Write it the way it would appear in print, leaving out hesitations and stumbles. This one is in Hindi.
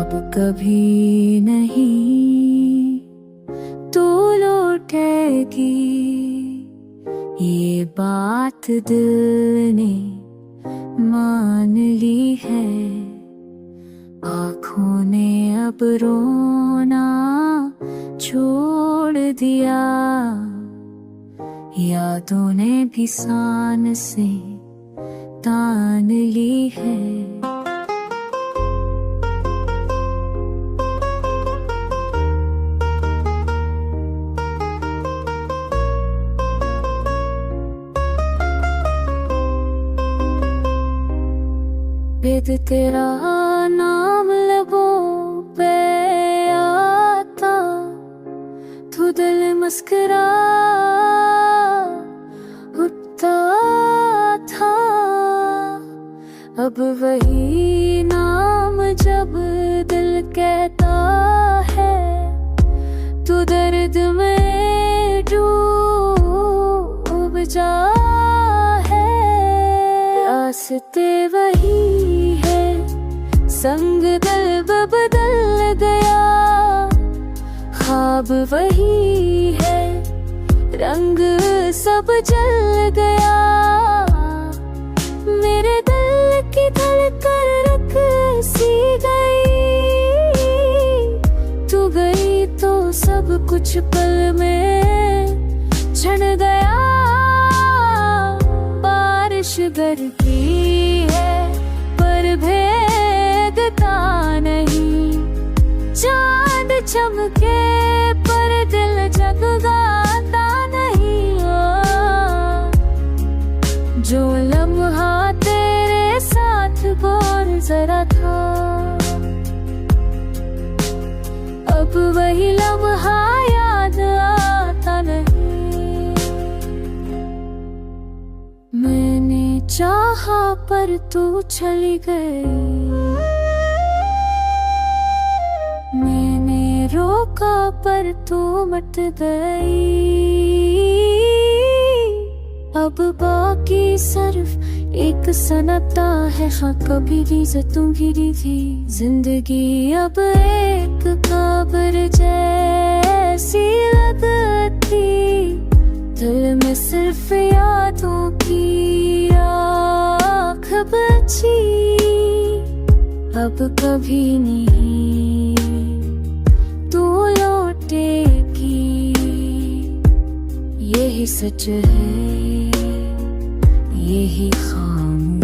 अब कभी नहीं तू लौटेगी, ये बात दिल ने मान ली है। आँखों ने अब रोना छोड़ दिया, यादों ने भी सान से तान ली है। बेद तेरा नाम लबों पे आता, तू दिल मुस्कुरा उठता था। अब वही नाम जब दिल कहता है, तू दर्द में डूब जा है। रास्ते वही है, संग दिल बदल गया। ख्वाब वही है, रंग सब जल गया। मेरे दिल की धड़कन रुक सी गई, तू गई तो सब कुछ पल में क्षण गया। बारिश गिरती है पर भेदता नहीं, चांद चमके पर दिल जगाता नहीं। जो लम्हा तेरे साथ बहुत जरा था, अब वही लम्हा याद आता नहीं। मैंने चाहा पर तू चली गई, मैंने रोका पर तू मट गई। अब बाकी सिर्फ एक सनता है, हाँ कभी इज़्ज़तों गिरी थी जिंदगी। अब एक कब्र जैसी लगती, दिल में सिर्फ यादों की आँख बची। अब कभी नहीं तू लौटेगी, यही सच है, यही खामोशी।